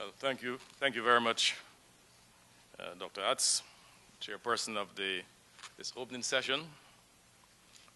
Well, thank you. Thank you very much, Dr. Atz, chairperson of this opening session.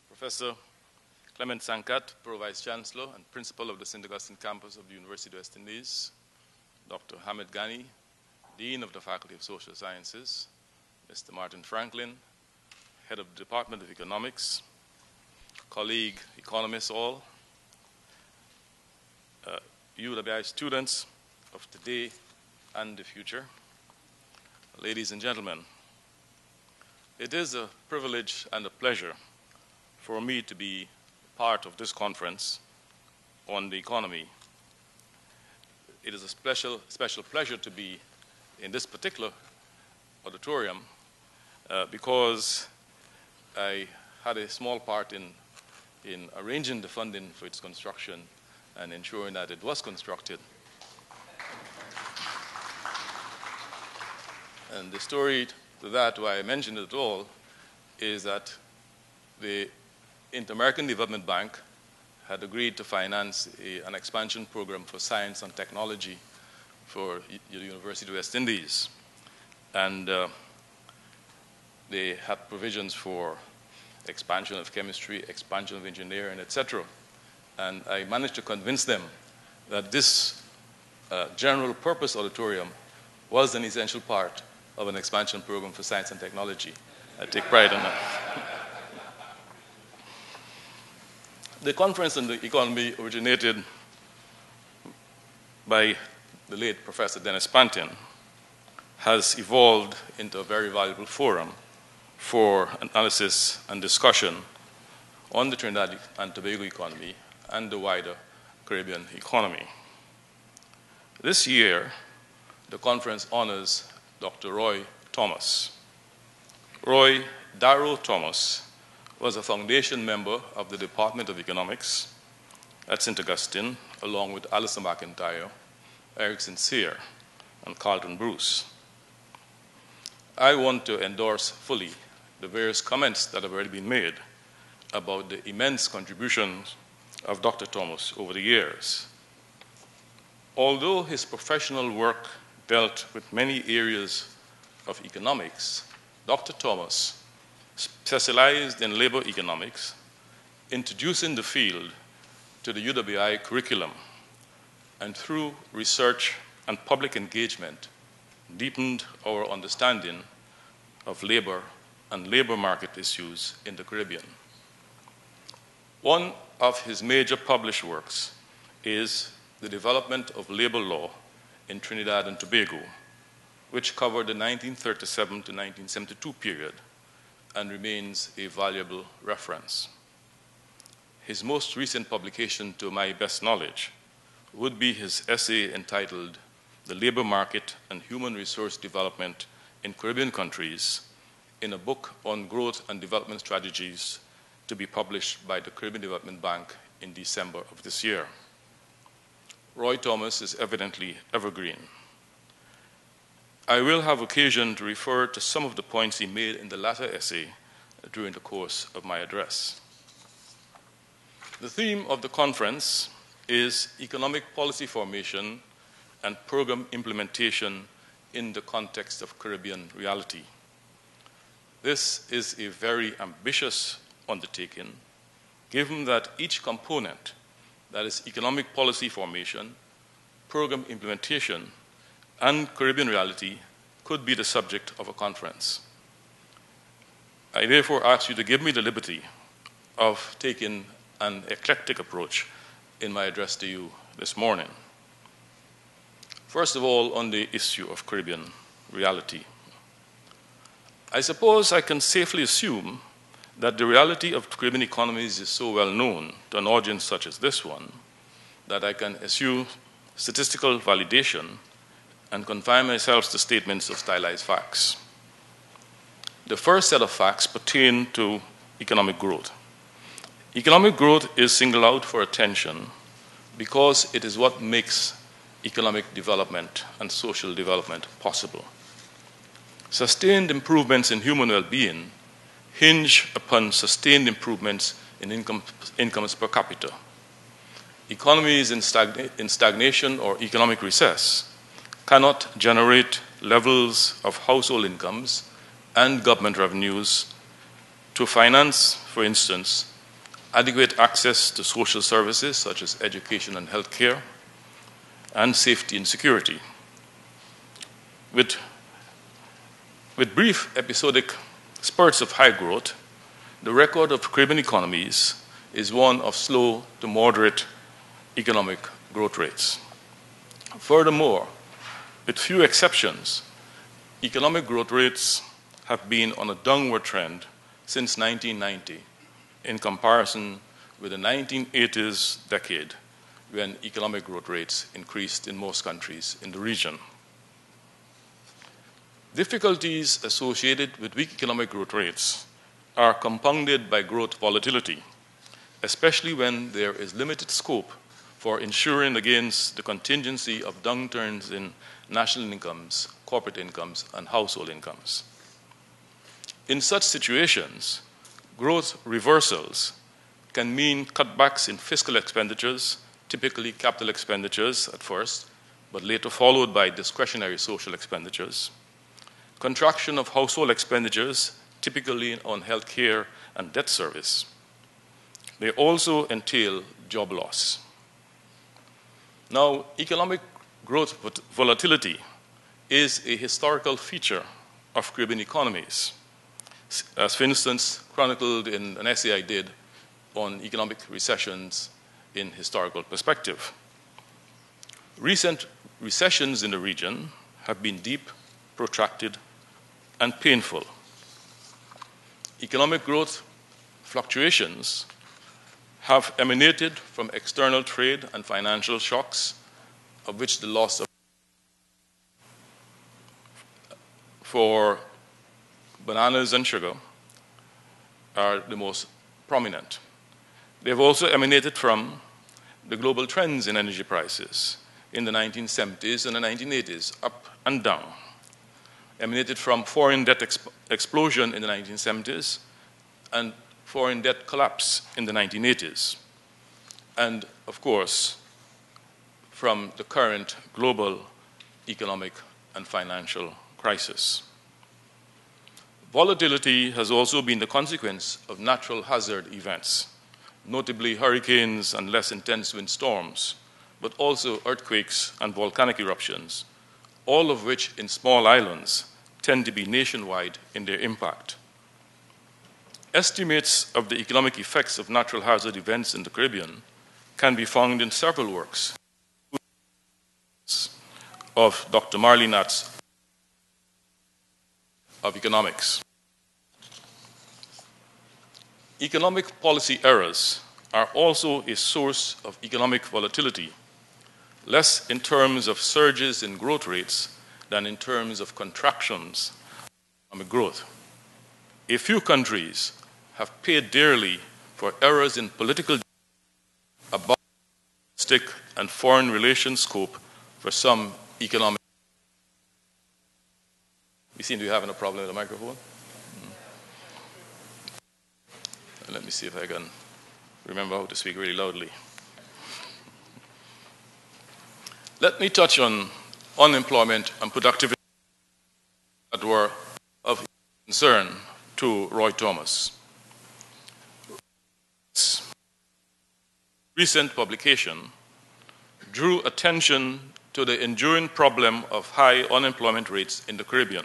Professor Clement Sankat, Pro Vice Chancellor and Principal of the St. Augustine campus of the University of the West Indies. Dr. Hamid Ghani, Dean of the Faculty of Social Sciences. Mr. Martin Franklin, Head of the Department of Economics. Colleague economists all. UWI students of today and the future. Ladies and gentlemen, it is a privilege and a pleasure for me to be part of this conference on the economy. It is a special pleasure to be in this particular auditorium because I had a small part in arranging the funding for its construction and ensuring that it was constructed. And the story to that, why I mentioned it at all, is that the Inter-American Development Bank had agreed to finance an expansion program for science and technology for the University of the West Indies. And they had provisions for expansion of chemistry, expansion of engineering, etc. And I managed to convince them that this general purpose auditorium was an essential part of an expansion program for science and technology. I take pride in that. The conference on the economy originated by the late Professor Dennis Pantin, has evolved into a very valuable forum for analysis and discussion on the Trinidad and Tobago economy and the wider Caribbean economy. This year, the conference honors Dr. Roy Thomas. Roy Darrow Thomas was a foundation member of the Department of Economics at St. Augustine, along with Alistair McIntyre, Eric Sincere, and Carlton Bruce. I want to endorse fully the various comments that have already been made about the immense contributions of Dr. Thomas over the years. Although his professional work dealt with many areas of economics, Dr. Thomas specialized in labor economics, introducing the field to the UWI curriculum, and through research and public engagement, deepened our understanding of labor and labor market issues in the Caribbean. One of his major published works is The Development of Labor Law in Trinidad and Tobago, which covered the 1937 to 1972 period and remains a valuable reference. His most recent publication, to my best knowledge, would be his essay entitled The Labor Market and Human Resource Development in Caribbean Countries, in a book on growth and development strategies to be published by the Caribbean Development Bank in December of this year. Roy Thomas is evidently evergreen. I will have occasion to refer to some of the points he made in the latter essay during the course of my address. The theme of the conference is economic policy formation and program implementation in the context of Caribbean reality. This is a very ambitious undertaking, given that each component, that is economic policy formation, program implementation, and Caribbean reality, could be the subject of a conference. I therefore ask you to give me the liberty of taking an eclectic approach in my address to you this morning. First of all, on the issue of Caribbean reality. I suppose I can safely assume that the reality of Caribbean economies is so well known to an audience such as this one that I can eschew statistical validation and confine myself to statements of stylized facts. The first set of facts pertain to economic growth. Economic growth is singled out for attention because it is what makes economic development and social development possible. Sustained improvements in human well-being hinge upon sustained improvements in incomes per capita. Economies in stagnation or economic recess cannot generate levels of household incomes and government revenues to finance, for instance, adequate access to social services such as education and health care, and safety and security. With brief episodic spurts of high growth, the record of Caribbean economies is one of slow to moderate economic growth rates. Furthermore, with few exceptions, economic growth rates have been on a downward trend since 1990 in comparison with the 1980s decade, when economic growth rates increased in most countries in the region. Difficulties associated with weak economic growth rates are compounded by growth volatility, especially when there is limited scope for insuring against the contingency of downturns in national incomes, corporate incomes, and household incomes. In such situations, growth reversals can mean cutbacks in fiscal expenditures, typically capital expenditures at first, but later followed by discretionary social expenditures, contraction of household expenditures, typically on health care and debt service. They also entail job loss. Now, economic growth volatility is a historical feature of Caribbean economies, as for instance, chronicled in an essay I did on economic recessions in historical perspective. Recent recessions in the region have been deep, protracted, and painful. Economic growth fluctuations have emanated from external trade and financial shocks, of which the loss of for bananas and sugar are the most prominent. They have also emanated from the global trends in energy prices in the 1970s and the 1980s, up and down. Emanated from foreign debt explosion in the 1970s and foreign debt collapse in the 1980s. And, of course, from the current global economic and financial crisis. Volatility has also been the consequence of natural hazard events, notably hurricanes and less intense windstorms, but also earthquakes and volcanic eruptions, all of which in small islands tend to be nationwide in their impact. Estimates of the economic effects of natural hazard events in the Caribbean can be found in several works of Dr. Marley Natt's of Economics. Economic policy errors are also a source of economic volatility, less in terms of surges in growth rates than in terms of contractions of economic growth. A few countries have paid dearly for errors in political about domestic and foreign relations scope for some economic. We seem to be having a problem with the microphone. Let me see if I can remember how to speak really loudly. Let me touch on unemployment and productivity that were of concern to Roy Thomas. Recent publication drew attention to the enduring problem of high unemployment rates in the Caribbean,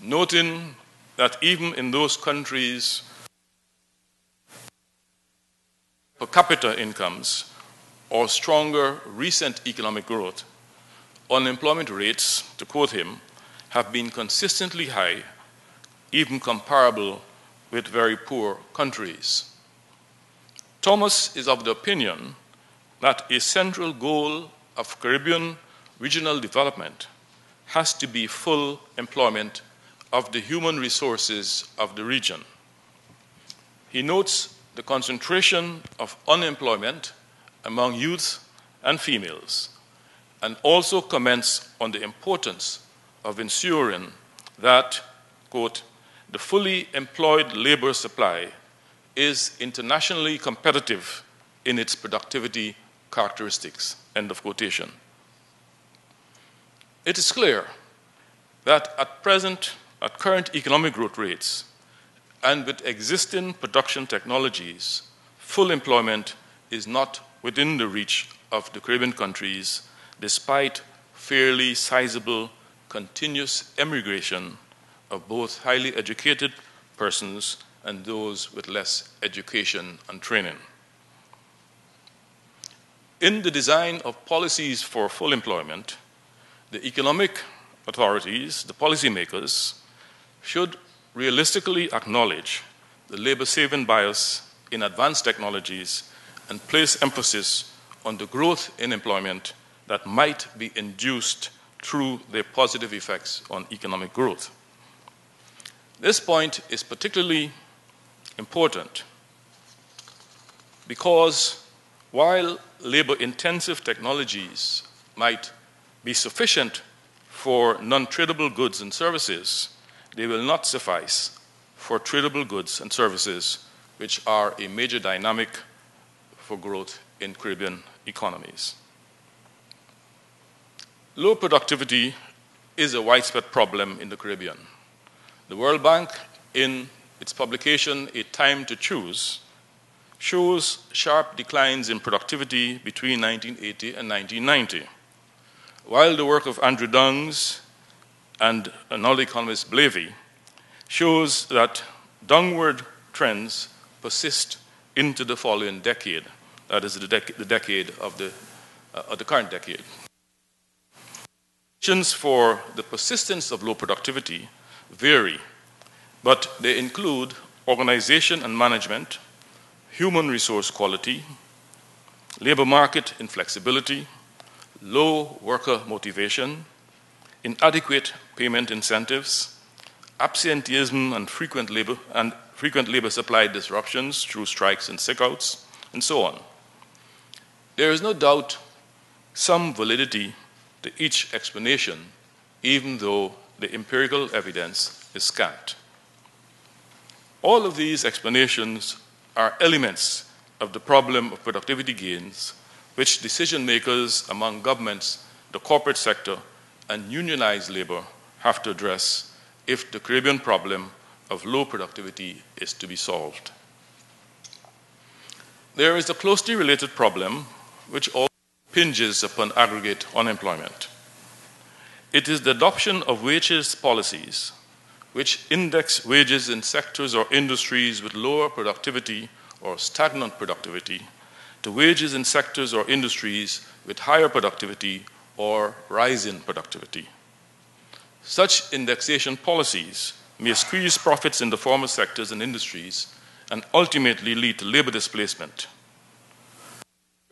noting that even in those countries per capita incomes or stronger recent economic growth, unemployment rates, to quote him, have been consistently high, even comparable with very poor countries. Thomas is of the opinion that a central goal of Caribbean regional development has to be full employment of the human resources of the region. He notes the concentration of unemployment among youth and females, and also comments on the importance of ensuring that, quote, the fully employed labor supply is internationally competitive in its productivity characteristics, end of quotation. It is clear that at current economic growth rates and with existing production technologies, full employment is not within the reach of the Caribbean countries, despite fairly sizable continuous emigration of both highly educated persons and those with less education and training. In the design of policies for full employment, the economic authorities, the policymakers, should realistically acknowledge the labor-saving bias in advanced technologies and place emphasis on the growth in employment that might be induced through their positive effects on economic growth. This point is particularly important because while labor-intensive technologies might be sufficient for non-tradable goods and services, they will not suffice for tradable goods and services, which are a major dynamic for growth in Caribbean economies. Low productivity is a widespread problem in the Caribbean. The World Bank, in its publication, A Time to Choose, shows sharp declines in productivity between 1980 and 1990, while the work of Andrew Dungs and another economist, Blavey, shows that downward trends persist into the following decade, that is the decade of the current decade. Reasons for the persistence of low productivity vary, but they include organization and management, human resource quality, labor market inflexibility, low worker motivation, inadequate payment incentives, absenteeism and frequent labor supply disruptions through strikes and sick-outs, and so on. There is no doubt some validity to each explanation, even though the empirical evidence is scant. All of these explanations are elements of the problem of productivity gains, which decision makers among governments, the corporate sector, and unionized labor have to address if the Caribbean problem of low productivity is to be solved. There is a closely related problem which also impinges upon aggregate unemployment. It is the adoption of wages policies which index wages in sectors or industries with lower productivity or stagnant productivity to wages in sectors or industries with higher productivity or rising productivity. Such indexation policies may squeeze profits in the former sectors and industries and ultimately lead to labor displacement.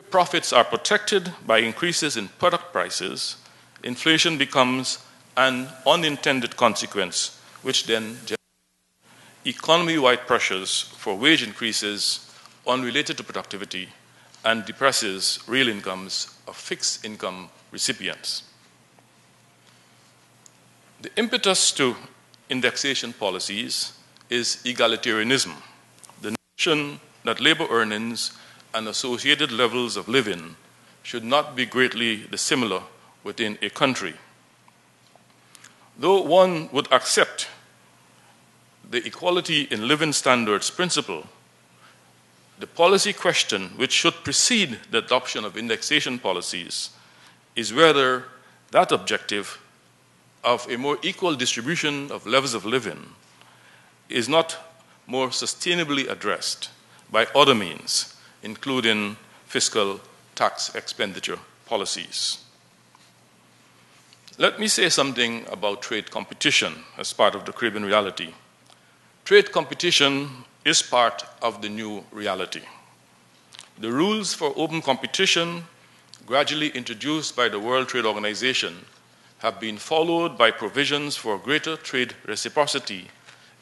Profits are protected by increases in product prices. Inflation becomes an unintended consequence, which then generates economy-wide pressures for wage increases unrelated to productivity and depresses real incomes of fixed income recipients. The impetus to indexation policies is egalitarianism, the notion that labor earnings and associated levels of living should not be greatly dissimilar within a country. Though one would accept the equality in living standards principle, the policy question which should precede the adoption of indexation policies is whether that objective of a more equal distribution of levels of living is not more sustainably addressed by other means, including fiscal tax expenditure policies. Let me say something about trade competition as part of the Caribbean reality. Trade competition is part of the new reality. The rules for open competition, gradually introduced by the World Trade Organization, have been followed by provisions for greater trade reciprocity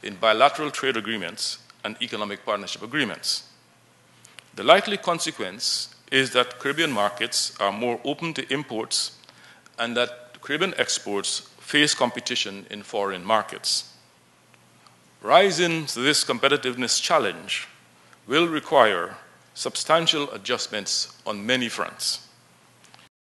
in bilateral trade agreements and economic partnership agreements. The likely consequence is that Caribbean markets are more open to imports and that Caribbean exports face competition in foreign markets. Rising to this competitiveness challenge will require substantial adjustments on many fronts.